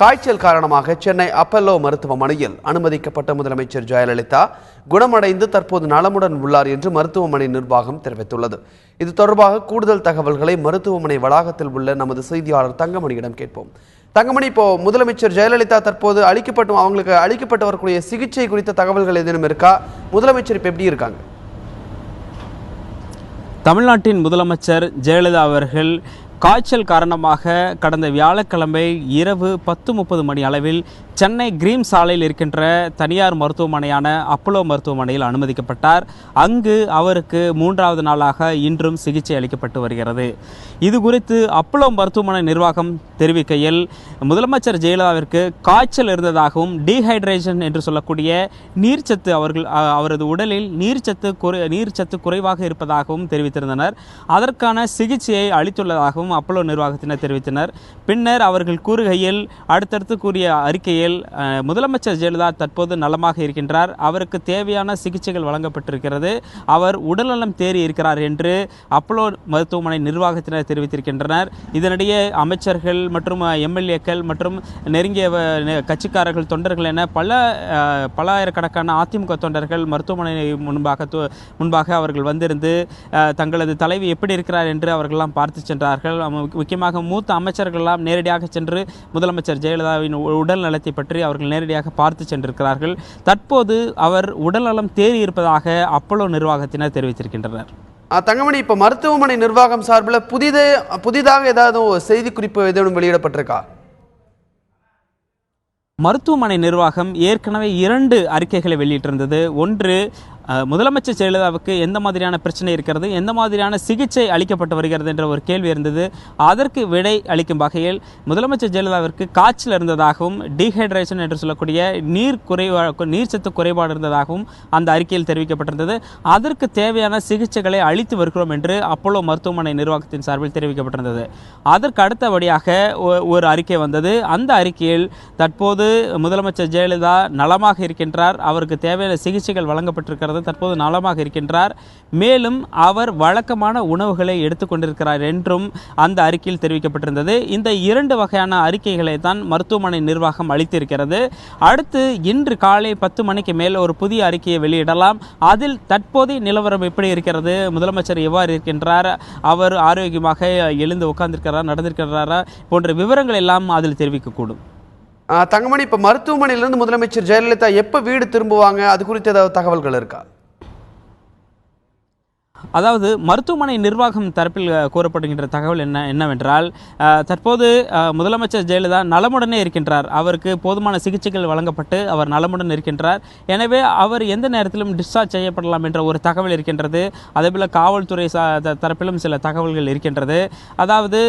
காய்ச்சல் காரணமாக சென்னை அப்பல்லோ மருத்துவமனையில் அனுமதிக்கப்பட்ட முதலமைச்சர் ஜெயலலிதா குணமடைந்து தற்போது நலமுடன் உள்ளார் என்று மருத்துவமனை நிர்வாகம் தெரிவித்துள்ளது. இது தொடர்பாக கூடுதல் தகவல்களை மருத்துவமனை வளாகத்தில் உள்ள நமது செய்தியாளர் தங்கமணியிடம் கேட்போம். தங்கமணி, இப்போ முதலமைச்சர் ஜெயலலிதா தற்போது அவங்களுக்கு அளிக்கப்பட்டு வரக்கூடிய சிகிச்சை குறித்த தகவல்கள் ஏதேனும் இருக்கா? முதலமைச்சர் இப்போ எப்படி இருக்காங்க? தமிழ்நாட்டின் முதலமைச்சர் ஜெயலலிதா அவர்கள் காய்ச்சல் காரணமாக கடந்த வியாழக்கிழமை இரவு 10:30 மணி அளவில் சென்னை கிரீம் சாலையில் இருக்கின்ற தனியார் மருத்துவமனையான அப்பல்லோ மருத்துவமனையில் அனுமதிக்கப்பட்டார். அங்கு அவருக்கு 3வது நாளாக இன்றும் சிகிச்சை அளிக்கப்பட்டு வருகிறது. இது குறித்து அப்பல்லோ மருத்துவமனை நிர்வாகம் தெரிவிக்கையில், முதலமைச்சர் ஜெயலலிதாவிற்கு காய்ச்சல் இருந்ததாகவும் டீஹைட்ரேஷன் என்று சொல்லக்கூடிய நீர்ச்சத்து அவரது உடலில் நீர்ச்சத்து குறைவாக இருப்பதாகவும் தெரிவித்திருந்தனர். அதற்கான சிகிச்சையை அளித்துள்ளதாகவும் அப்பல்லோ நிர்வாகத்தினர் தெரிவித்தனர். பின்னர் அவர்கள் கூறுகையில், அடுத்தடுத்து கூறிய அறிக்கையில், முதலமைச்சர் ஜெயலலிதா தற்போது நலமாக இருக்கின்றார், அவருக்கு தேவையான சிகிச்சைகள் வழங்கப்பட்டிருக்கிறது, அவர் உடல்நலம் தேறி இருக்கிறார் என்று அப்பல்லோ மருத்துவமனை நிர்வாகத்தினர் தெரிவித்திருக்கின்றனர். இதனிடையே அமைச்சர்கள் மற்றும் எம்எல்ஏக்கள் மற்றும் நெருங்கிய கட்சிக்காரர்கள், தொண்டர்கள் என பல்லாயிரக்கணக்கான அதிமுக தொண்டர்கள் மருத்துவமனை முன்பாக அவர்கள் வந்திருந்து தங்களது தலைவி எப்படி இருக்கிறார் என்று அவர்களெல்லாம் பார்த்து சென்றார்கள். முக்கியமாக மூத்த அமைச்சர்களெல்லாம் நேரடியாக சென்று முதலமைச்சர் ஜெயலலிதாவின் உடல் நலத்தை பற்றி அவர்கள் நேரடியாக பார்த்து சென்றிருக்கிறார்கள். தற்போது அவர் உடல்நலம் தேறி இருப்பதாக அப்பல்லோ நிர்வாகத்தினர் தெரிவித்திருக்கின்றனர். தங்கமணி, இப்போ மருத்துவமனை நிர்வாகம் சார்பில் புதிதாக ஏதாவது செய்தி குறிப்பு எதுவும் வெளியிடப்பட்டிருக்கா? மருத்துவமனை நிர்வாகம் ஏற்கனவே 2 அறிக்கைகளை வெளியிட்டிருந்தது. ஒன்று, முதலமைச்சர் ஜெயலலிதாவுக்கு எந்த மாதிரியான பிரச்சனை இருக்கிறது, எந்த மாதிரியான சிகிச்சை அளிக்கப்பட்டு வருகிறது என்ற ஒரு கேள்வி இருந்தது. அதற்கு விடை அளிக்கும் முதலமைச்சர் ஜெயலலிதாவிற்கு காய்ச்சல் இருந்ததாகவும் டீஹைட்ரேஷன் என்று சொல்லக்கூடிய நீர்ச்சத்து குறைபாடு இருந்ததாகவும் அந்த அறிக்கையில் தெரிவிக்கப்பட்டிருந்தது. அதற்கு தேவையான சிகிச்சைகளை அளித்து வருகிறோம் என்று அப்பல்லோ மருத்துவமனை நிர்வாகத்தின் சார்பில் தெரிவிக்கப்பட்டிருந்தது. அதற்கு அடுத்தபடியாக ஒரு அறிக்கை வந்தது. அந்த அறிக்கையில், தற்போது முதலமைச்சர் ஜெயலலிதா நலமாக இருக்கின்றார், அவருக்கு தேவையான சிகிச்சைகள் வழங்கப்பட்டிருக்கிறது, தற்போது நலமாக இருக்கின்றார், மேலும் அவர் வழக்கமான உணவுகளை எடுத்துக்கொண்டிருக்கிறார் என்றும் அந்த அறிக்கையில் தெரிவிக்கப்பட்டிருந்தது. இந்த 2 வகையான அறிக்கைகளை தான் மருத்துவமனை நிர்வாகம் அளித்திருக்கிறது. அடுத்து இன்று காலை 10 மணிக்கு மேல் ஒரு புதிய அறிக்கையை வெளியிடலாம். அதில் தற்போதைய நிலவரம் எப்படி இருக்கிறது, முதலமைச்சர் எவ்வாறு இருக்கின்றார், அவர் ஆரோக்கியமாக எழுந்து உட்கார்ந்திருக்கிறாரா, நடந்திருக்கிறாரா போன்ற விவரங்கள் எல்லாம் அதில் தெரிவிக்கக்கூடும். தங்கமணி, இப்போ மருத்துவமனையிலிருந்து முதலமைச்சர் ஜெயலலிதா எப்போ வீடு திரும்புவாங்க, அது குறித்து ஏதாவது தகவல்கள் இருக்கா? அதாவது மருத்துவமனை நிர்வாகம் தரப்பில் கூறப்படுகின்ற தகவல் என்னவென்றால், தற்போது முதலமைச்சர் ஜெயலலிதா நலமுடனே இருக்கின்றார், அவருக்கு போதுமான சிகிச்சைகள் வழங்கப்பட்டு அவர் நலமுடன் இருக்கின்றார். எனவே அவர் எந்த நேரத்திலும் டிஸ்சார்ஜ் செய்யப்படலாம் என்ற ஒரு தகவல் இருக்கின்றது. அதேபோல் காவல்துறை தரப்பிலும் சில தகவல்கள் இருக்கின்றது. அதாவது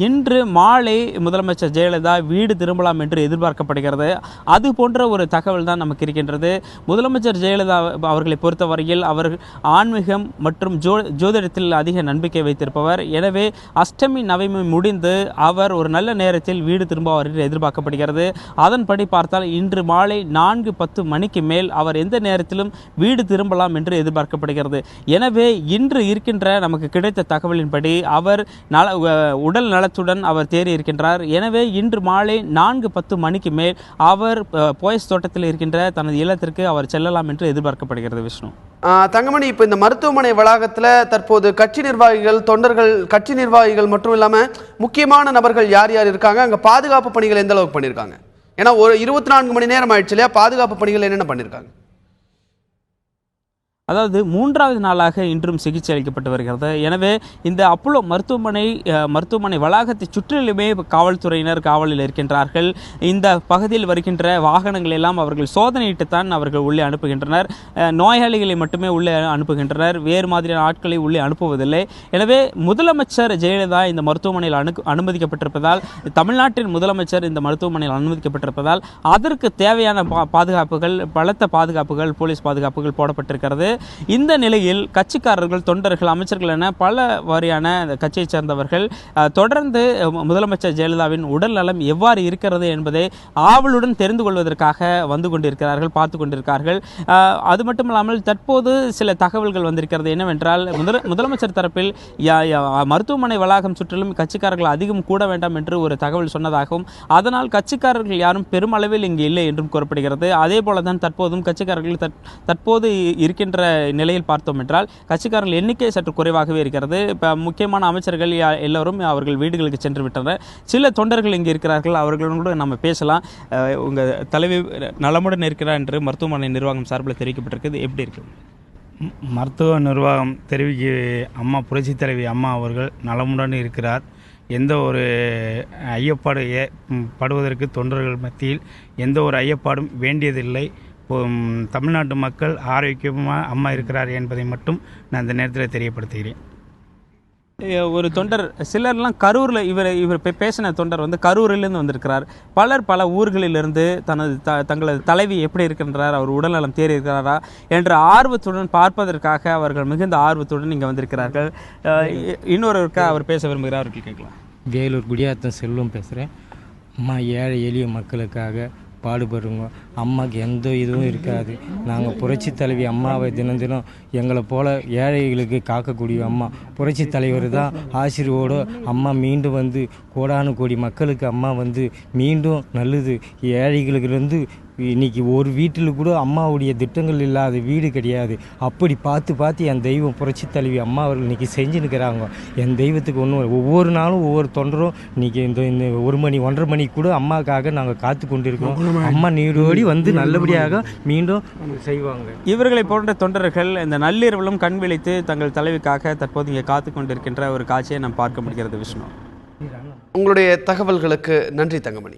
இன்று மாலை முதலமைச்சர் ஜெயலலிதா வீடு திரும்பலாம் என்று எதிர்பார்க்கப்படுகிறது. அது போன்ற ஒரு தகவல் தான் நமக்கு இருக்கின்றது. முதலமைச்சர் ஜெயலலிதா அவர்களை பொறுத்தவரையில் அவர் ஆன்மீகம் மற்றும் ஜோதிடத்தில் அதிக நம்பிக்கை வைத்திருப்பவர். எனவே அஷ்டமி நவமி முடிந்து அவர் ஒரு நல்ல நேரத்தில் வீடு திரும்புவார் என்று எதிர்பார்க்கப்படுகிறது. அதன்படி பார்த்தால் இன்று மாலை 4:10 மணிக்கு மேல் அவர் எந்த நேரத்திலும் வீடு திரும்பலாம் என்று எதிர்பார்க்கப்படுகிறது. எனவே இன்று இருக்கின்ற நமக்கு கிடைத்த தகவலின்படி அவர் உடல் நலத்துடன் அவர் தேறி இருக்கின்றார். எனவே இன்று மாலை 4:10 மணிக்கு மேல் அவர் போயஸ் தோட்டத்தில் இருக்கின்ற தனது இல்லத்திற்கு அவர் செல்லலாம் என்று எதிர்பார்க்கப்படுகிறது. விஷ்ணு, தங்கமணி, இப்போ இந்த மருத்துவமனை வளாகத்தில் தற்போது கட்சி நிர்வாகிகள், தொண்டர்கள், கட்சி நிர்வாகிகள் மட்டும் இல்லாமல் முக்கியமான நபர்கள் யார் யார் இருக்காங்க? அங்கே பாதுகாப்பு பணிகள் எந்த அளவுக்கு பண்ணியிருக்காங்க? ஏன்னா ஒரு 24 மணி நேரம் ஆயிடுச்சு இல்லையா? பாதுகாப்பு பணிகள் என்னென்ன பண்ணியிருக்காங்க? அதாவது 3வது நாளாக இன்றும் சிகிச்சை அளிக்கப்பட்டு வருகிறது. எனவே இந்த அப்பல்லோ மருத்துவமனை வளாகத்தை சுற்றிலுமே காவல்துறையினர் காவலில் இருக்கின்றார்கள். இந்த பகுதியில் வருகின்ற வாகனங்கள் எல்லாம் அவர்கள் சோதனையிட்டுத்தான் அவர்கள் உள்ளே அனுப்புகின்றனர். நோயாளிகளை மட்டுமே உள்ளே அனுப்புகின்றனர், வேறு மாதிரியான ஆட்களை உள்ளே அனுப்புவதில்லை. எனவே முதலமைச்சர் ஜெயலலிதா இந்த மருத்துவமனையில் அனுமதிக்கப்பட்டிருப்பதால், தமிழ்நாட்டின் முதலமைச்சர் இந்த மருத்துவமனையில் அனுமதிக்கப்பட்டிருப்பதால் அதற்கு தேவையான பாதுகாப்புகள், பலத்த பாதுகாப்புகள், போலீஸ் பாதுகாப்புகள் போடப்பட்டிருக்கிறது. இந்த நிலையில் கட்சிக்காரர்கள், தொண்டர்கள், அமைச்சர்கள் என பல வாரியான கட்சியைச் சேர்ந்தவர்கள் தொடர்ந்து முதலமைச்சர் ஜெயலலிதாவின் உடல் நலம் எவ்வாறு இருக்கிறது என்பதை ஆவலுடன் தெரிந்து கொள்வதற்காக வந்து கொண்டிருக்கிறார்கள், பார்த்து கொண்டிருக்கிறார்கள். அது மட்டுமல்லாமல் தற்போது சில தகவல்கள் வந்திருக்கிறது. என்னவென்றால் முதலமைச்சர் தரப்பில் மருத்துவமனை வளாகம் சுற்றிலும் கட்சிக்காரர்கள் அதிகம் கூட வேண்டாம் என்று ஒரு தகவல் சொன்னதாகவும், அதனால் கட்சிக்காரர்கள் யாரும் பெருமளவில் இங்கு இல்லை என்றும் கூறப்படுகிறது. அதே போலதான் தற்போதும் கட்சிக்காரர்கள் தற்போது இருக்கின்ற நிலையில் பார்த்தோம் என்றால் கட்சிக்காரர்கள் எண்ணிக்கை சற்று குறைவாகவே இருக்கிறது. இப்போ முக்கியமான அமைச்சர்கள் எல்லோரும் அவர்கள் வீடுகளுக்கு சென்று விட்டனர். சில தொண்டர்கள் இங்கே இருக்கிறார்கள், அவர்களுடன் கூட நம்ம பேசலாம். உங்கள் தலைவி நலமுடன் இருக்கிறார் என்று மருத்துவமனை நிர்வாகம் சார்பில் தெரிவிக்கப்பட்டிருக்குது. எப்படி இருக்கு? மருத்துவ நிர்வாகம் தெரிவிக்க அம்மா புரட்சித் தலைவி அம்மா அவர்கள் நலமுடன் இருக்கிறார். எந்த ஒரு ஐயப்பாடு படுவதற்கு தொண்டர்கள் மத்தியில் எந்த ஒரு ஐயப்பாடும் வேண்டியதில்லை. தமிழ்நாட்டு மக்கள் ஆரோக்கியமாக அம்மா இருக்கிறார் என்பதை மட்டும் நான் இந்த நேரத்தில் தெரியப்படுத்துகிறேன். ஒரு தொண்டர் சிலர்லாம் கரூரில் இவர் பேசின தொண்டர் வந்து கரூரிலிருந்து வந்திருக்கிறார். பல ஊர்களிலிருந்து தங்களது தலைவி எப்படி இருக்கின்றார், அவர் உடல்நலம் தேறி இருக்கிறாரா என்ற ஆர்வத்துடன் பார்ப்பதற்காக அவர்கள் மிகுந்த ஆர்வத்துடன் இங்கே வந்திருக்கிறார்கள். இன்னொருவருக்கு அவர் பேச விரும்புகிறார், அவர்கள் கேட்கலாம். வேலூர் குடியாத்தம் செல்வம் பேசுகிறேன். அம்மா ஏழை எளிய மக்களுக்காக பாடுபடுங்க. அம்மாவுக்கு எந்த இதுவும் இருக்காது. நாங்கள் புரட்சி தலைவி அம்மாவை தினம் தினம் எங்களை போல் ஏழைகளுக்கு காக்கக்கூடிய அம்மா புரட்சி தலைவர் தான் ஆசிர்வோடு அம்மா மீண்டும் வந்து கோடானு கோடி மக்களுக்கு அம்மா வந்து மீண்டும் நல்லது. ஏழைகளுக்கு இன்றைக்கி ஒரு வீட்டில் கூட அம்மாவுடைய திட்டங்கள் இல்லாத வீடு கிடையாது. அப்படி பார்த்து என் தெய்வம் புரட்சி தலைவி அம்மா அவர்கள் இன்றைக்கி செஞ்சுன்னுக்கிறாங்க. என் தெய்வத்துக்கு ஒன்றும் ஒவ்வொரு நாளும் ஒவ்வொரு தொண்டரும் இன்றைக்கி இந்த 1 மணி 1:30 மணிக்கு கூட அம்மாவுக்காக நாங்கள் காத்து கொண்டிருக்கிறோம். அம்மா நீரோடி வந்து நல்லபடியாக மீண்டும் செய்வாங்க. இவர்களை போன்ற தொண்டர்கள் இந்த நள்ளிரவிலும் கண் விழித்து தங்கள் தலைவிக்காக தற்போது இங்கே காத்து கொண்டிருக்கின்ற ஒரு காட்சியை நாம் பார்க்க முடிகிறது. விஷ்ணு, உங்களுடைய தகவல்களுக்கு நன்றி தங்கமணி.